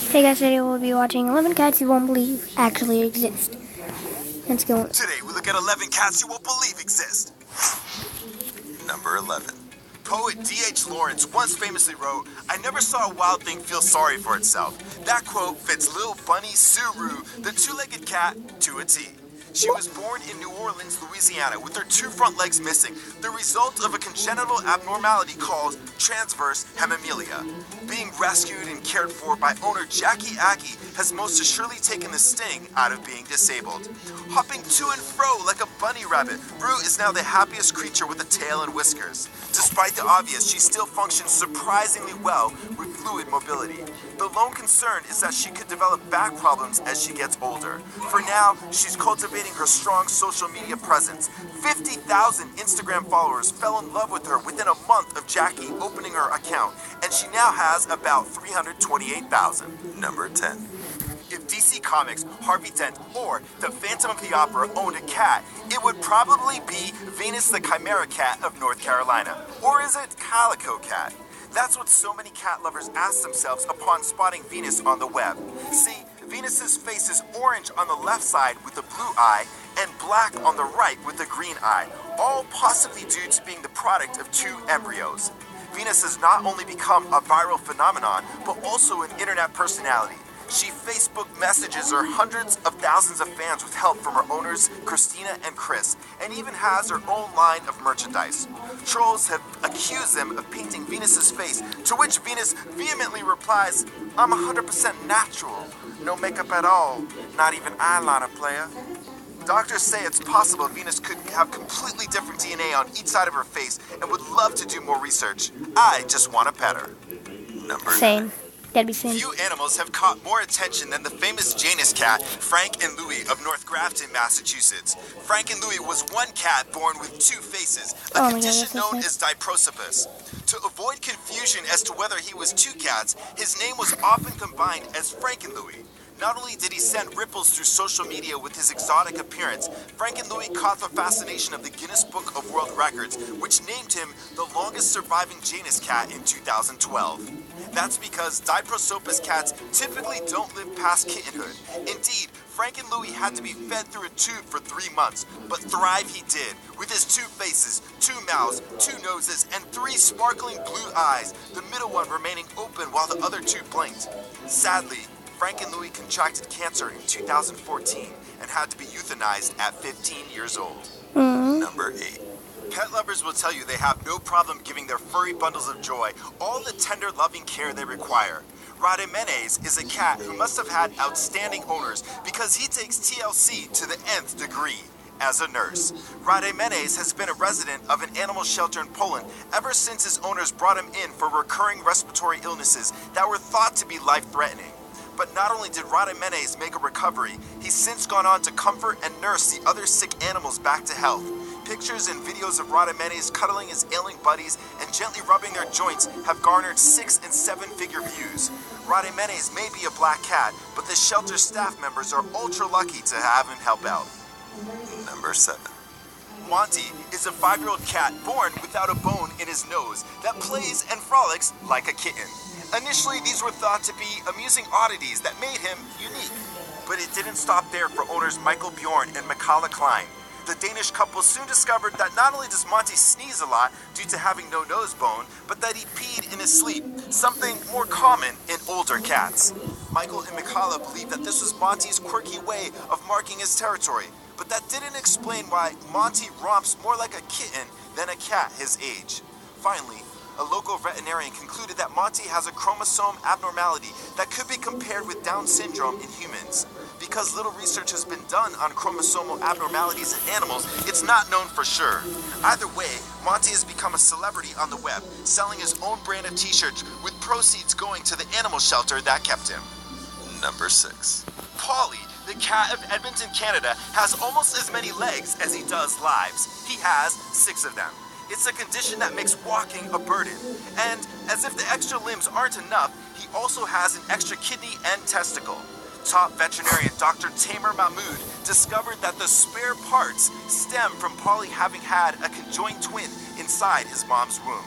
Hey guys, today we'll be watching 11 cats you won't believe actually exist. Let's go. Today we look at 11 cats you won't believe exist. Number 11. Poet D.H. Lawrence once famously wrote, "I never saw a wild thing feel sorry for itself." That quote fits little bunny Suru, the two-legged cat, to a T. She was born in New Orleans, Louisiana, with her two front legs missing, the result of a congenital abnormality called transverse hemimelia. Being rescued and cared for by owner Jackie Aggie has most assuredly taken the sting out of being disabled. Hopping to and fro like a bunny rabbit, Rue is now the happiest creature with a tail and whiskers. Despite the obvious, she still functions surprisingly well with fluid mobility. The lone concern is that she could develop back problems as she gets older. For now, she's cultivating her strong social media presence. 50,000 Instagram followers fell in love with her within a month of Jackie opening her account, and she now has about 328,000. Number 10. If DC Comics, Harvey Dent, or the Phantom of the Opera owned a cat, it would probably be Venus the Chimera Cat of North Carolina. Or is it Calico Cat? That's what so many cat lovers ask themselves upon spotting Venus on the web. See, Venus's face is orange on the left side with the blue eye and black on the right with the green eye, all possibly due to being the product of two embryos. Venus has not only become a viral phenomenon, but also an internet personality. She Facebook messages her hundreds of thousands of fans with help from her owners, Christina and Chris, and even has her own line of merchandise. Trolls have accused them of painting Venus's face, to which Venus vehemently replies, "I'm 100% natural. No makeup at all. Not even eyeliner, player." Doctors say it's possible Venus could have completely different DNA on each side of her face and would love to do more research. I just want to pet her. Number 9. That'd be sane. Few animals have caught more attention than the famous Janus cat, Frank and Louie of North Grafton, Massachusetts. Frank and Louie was one cat born with two faces, a condition known as diprosopus. To avoid confusion as to whether he was two cats, his name was often combined as Frank and Louie. Not only did he send ripples through social media with his exotic appearance, Frank and Louie caught the fascination of the Guinness Book of World Records, which named him the longest surviving Janus cat in 2012. That's because diprosopus cats typically don't live past kittenhood. Indeed, Frank and Louie had to be fed through a tube for 3 months, but thrive he did, with his two faces, two mouths, two noses, and three sparkling blue eyes, the middle one remaining open while the other two blinked. Sadly, Frank and Louie contracted cancer in 2014 and had to be euthanized at 15 years old. Number 8. Pet lovers will tell you they have no problem giving their furry bundles of joy all the tender, loving care they require. Rademenes is a cat who must have had outstanding owners because he takes TLC to the nth degree. As a nurse, Rademenes has been a resident of an animal shelter in Poland ever since his owners brought him in for recurring respiratory illnesses that were thought to be life-threatening. But not only did Rademenes make a recovery, he's since gone on to comfort and nurse the other sick animals back to health. Pictures and videos of Rademenes cuddling his ailing buddies and gently rubbing their joints have garnered 6- and 7-figure views. Rademenes may be a black cat, but the shelter staff members are ultra lucky to have him help out. Number 7. Monty is a 5-year-old cat born without a bone in his nose that plays and frolics like a kitten. Initially, these were thought to be amusing oddities that made him unique. But it didn't stop there for owners Michael Bjorn and Mikala Klein. The Danish couple soon discovered that not only does Monty sneeze a lot due to having no nose bone, but that he peed in his sleep, something more common in older cats. Michael and Mikala believed that this was Monty's quirky way of marking his territory, but that didn't explain why Monty romps more like a kitten than a cat his age. Finally, a local veterinarian concluded that Monty has a chromosome abnormality that could be compared with Down syndrome in humans. Because little research has been done on chromosomal abnormalities in animals, it's not known for sure. Either way, Monty has become a celebrity on the web, selling his own brand of t-shirts with proceeds going to the animal shelter that kept him. Number 6. Polly, the cat of Edmonton, Canada, has almost as many legs as he does lives. He has 6 of them. It's a condition that makes walking a burden. And as if the extra limbs aren't enough, he also has an extra kidney and testicle. Top veterinarian Dr. Tamer Mahmood discovered that the spare parts stem from Polly having had a conjoined twin inside his mom's womb.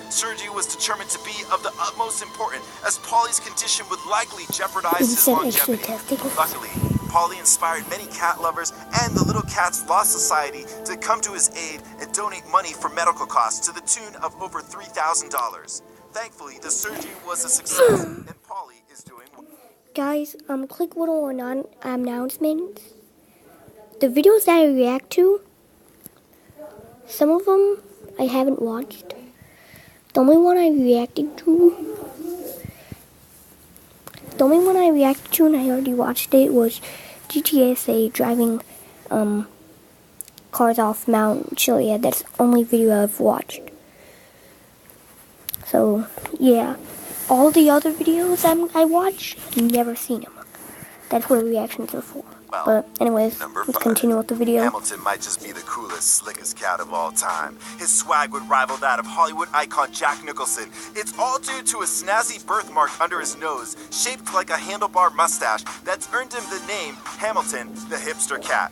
Surgery was determined to be of the utmost importance, as Polly's condition would likely jeopardize He his said extra longevity. testicles. Luckily, Polly inspired many cat lovers and the Little Cats Law Society to come to his aid and donate money for medical costs to the tune of over $3,000. Thankfully, the surgery was a success, and Polly is doing well. Guys, click little announcements. The videos that I react to, some of them I haven't watched. The only one I reacted to and I already watched it was GTSA driving cars off Mount Chiliad. That's the only video I've watched. So, yeah. All the other videos I watched, never seen them. That's what reactions are for. Well, but anyways, Number let's 5. continue with the video. Hamilton might just be the coolest, slickest cat of all time. His swag would rival that of Hollywood icon Jack Nicholson. It's all due to a snazzy birthmark under his nose, shaped like a handlebar mustache that's earned him the name Hamilton, the hipster cat.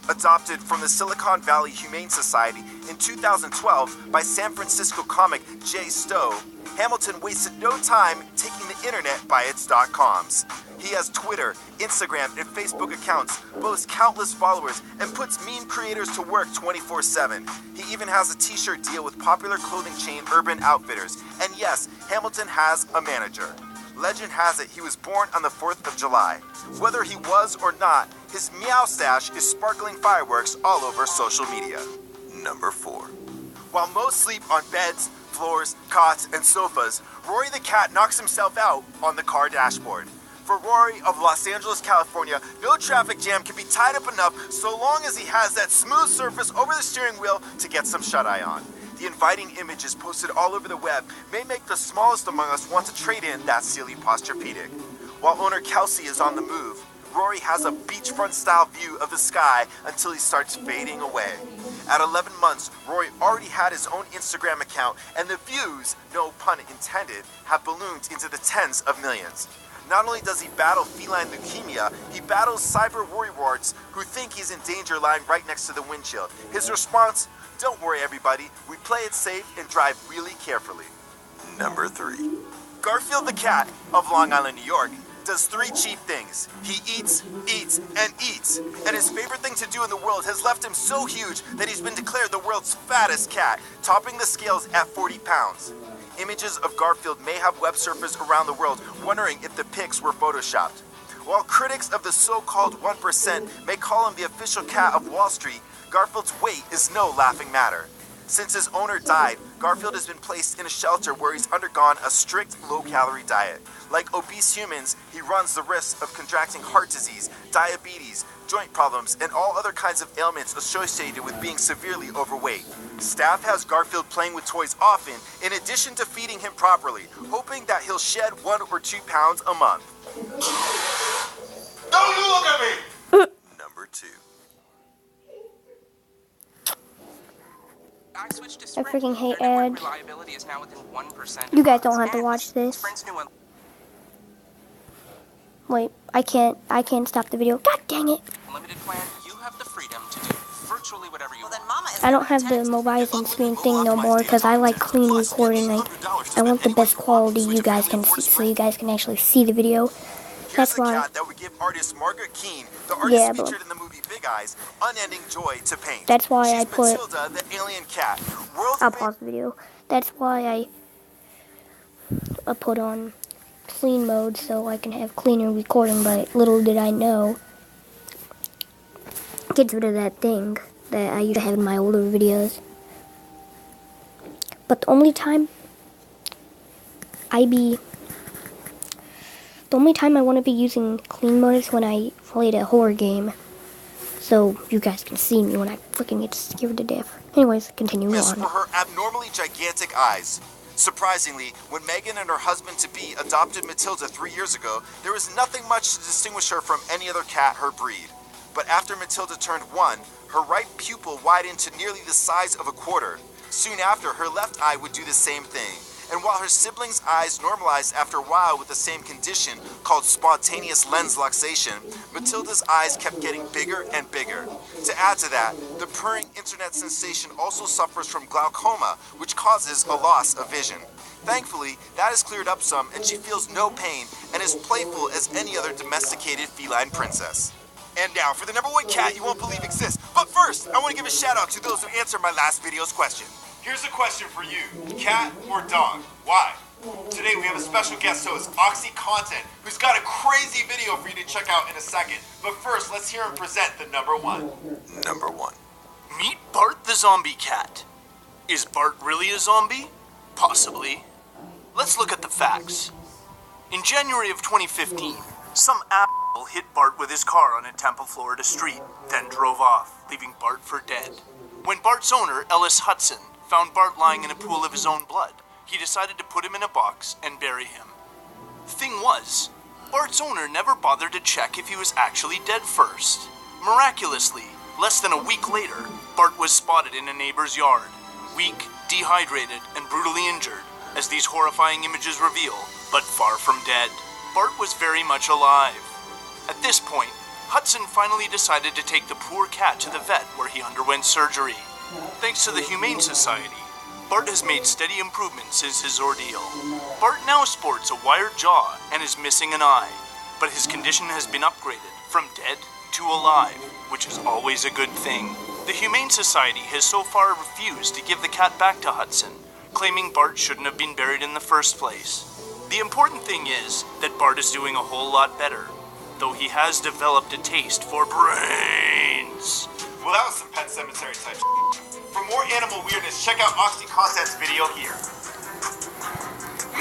Adopted from the Silicon Valley Humane Society in 2012 by San Francisco comic Jay Stowe, Hamilton wasted no time taking the internet by its .coms. He has Twitter, Instagram, and Facebook accounts, boasts countless followers, and puts meme creators to work 24/7. He even has a t-shirt deal with popular clothing chain Urban Outfitters. And yes, Hamilton has a manager. Legend has it he was born on the 4th of July. Whether he was or not, his meow stash is sparkling fireworks all over social media. Number 4. While most sleep on beds, floors, cots, and sofas, Rory the cat knocks himself out on the car dashboard. For Rory of Los Angeles, California, no traffic jam can be tied up enough so long as he has that smooth surface over the steering wheel to get some shut-eye on. The inviting images posted all over the web may make the smallest among us want to trade in that silly Posturepedic. While owner Kelsey is on the move, Rory has a beachfront-style view of the sky until he starts fading away. At 11 months, Rory already had his own Instagram account, and the views, no pun intended, have ballooned into the tens of millions. Not only does he battle feline leukemia, he battles cyber worrywarts who think he's in danger lying right next to the windshield. His response: "Don't worry everybody, we play it safe and drive really carefully." Number 3. Garfield the cat of Long Island, New York, does 3 chief things. He eats, eats, and eats. And his favorite thing to do in the world has left him so huge that he's been declared the world's fattest cat, topping the scales at 40 pounds. Images of Garfield may have web surfers around the world wondering if the pics were photoshopped. While critics of the so-called 1% may call him the official cat of Wall Street, Garfield's weight is no laughing matter. Since his owner died, Garfield has been placed in a shelter where he's undergone a strict low-calorie diet. Like obese humans, he runs the risk of contracting heart disease, diabetes, joint problems, and all other kinds of ailments associated with being severely overweight. Staff has Garfield playing with toys often, in addition to feeding him properly, hoping that he'll shed 1 or 2 pounds a month. Don't you look at me! Number 2. I freaking hate ads. You guys don't have to watch this. Wait, I can't stop the video. God dang it. I don't have the mobile screen thing no more because I like clean recording. I want the best quality you guys can see, so you guys can actually see the video. That's why. That would give artist Margaret Keane, the artist featured in the movie Big Eyes, unending joy to paint. That's why I put. Matilda, the alien cat. I'll pause the video. That's why I put on clean mode so I can have cleaner recording. But little did I know, gets rid of that thing that I used to have in my older videos. But the only time I want to be using clean mode is when I played a horror game, so you guys can see me when I freaking get scared to death. Anyways, continue on. For her abnormally gigantic eyes. Surprisingly, when Megan and her husband-to-be adopted Matilda 3 years ago, there was nothing much to distinguish her from any other cat her breed. But after Matilda turned 1, her right pupil widened to nearly the size of a quarter. Soon after, her left eye would do the same thing. And while her siblings' eyes normalized after a while with the same condition called spontaneous lens luxation, Matilda's eyes kept getting bigger and bigger. To add to that, the purring internet sensation also suffers from glaucoma, which causes a loss of vision. Thankfully, that has cleared up some and she feels no pain and is playful as any other domesticated feline princess. And now for the number one cat you won't believe exists. But first, I want to give a shout out to those who answered my last video's question. Here's a question for you, cat or dog? Why? Today we have a special guest host, Oxy Content, who's got a crazy video for you to check out in a second. But first, let's hear him present the number one. Number one. Meet Bart the zombie cat. Is Bart really a zombie? Possibly. Let's look at the facts. In January of 2015, some asshole hit Bart with his car on a Tampa, Florida street, then drove off, leaving Bart for dead. When Bart's owner, Ellis Hudson, found Bart lying in a pool of his own blood, he decided to put him in a box and bury him. Thing was, Bart's owner never bothered to check if he was actually dead first. Miraculously, less than a week later, Bart was spotted in a neighbor's yard, weak, dehydrated, and brutally injured, as these horrifying images reveal, but far from dead. Bart was very much alive. At this point, Hudson finally decided to take the poor cat to the vet where he underwent surgery. Thanks to the Humane Society, Bart has made steady improvements since his ordeal. Bart now sports a wired jaw and is missing an eye, but his condition has been upgraded from dead to alive, which is always a good thing. The Humane Society has so far refused to give the cat back to Hudson, claiming Bart shouldn't have been buried in the first place. The important thing is that Bart is doing a whole lot better, though he has developed a taste for brains. Well, that was some Pet Cemetery type shit. For more animal weirdness, check out Oxy Content's video here.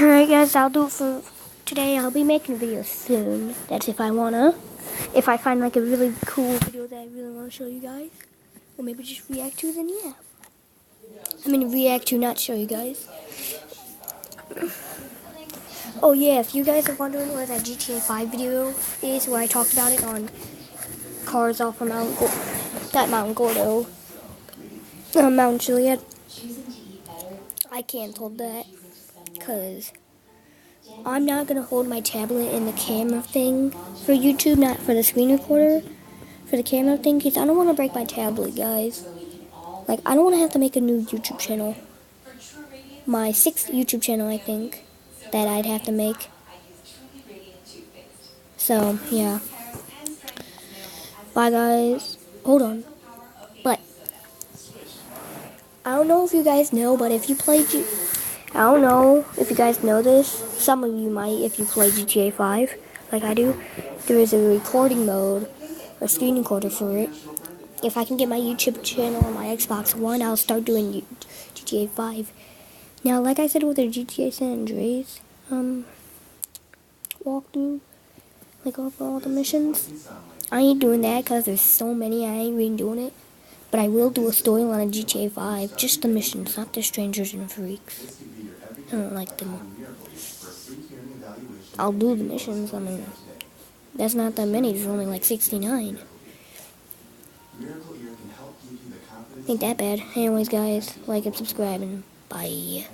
Alright guys, I'll do it for today. I'll be making a video soon. That's if I wanna. If I find like a really cool video that I really want to show you guys. Or maybe just react to, then yeah. I mean react to, not show you guys. Oh yeah, if you guys are wondering where that GTA 5 video is, where I talked about it on cars off of Mount Gordo, Mount Juliet, I canceled that because I'm not going to hold my tablet in the camera thing for YouTube, not for the screen recorder, for the camera thing, because I don't want to break my tablet, guys. Like, I don't want to have to make a new YouTube channel. My 6th YouTube channel, I think, that I'd have to make. So, yeah. Bye, guys. Hold on. But I don't know if you guys know, but if you play I don't know if you guys know this. Some of you might if you play GTA 5, like I do. There is a recording mode, a screen recorder for it. If I can get my YouTube channel on my Xbox One, I'll start doing GTA 5. Now, like I said with the GTA San Andreas walkthrough, like all the missions, I ain't doing that because there's so many. I ain't really doing it. But I will do a storyline of GTA 5, just the missions, not the strangers and freaks. I don't like them. I'll do the missions. I mean, that's not that many. There's only like 69. Ain't that bad. Anyways, guys, like and subscribe, and bye.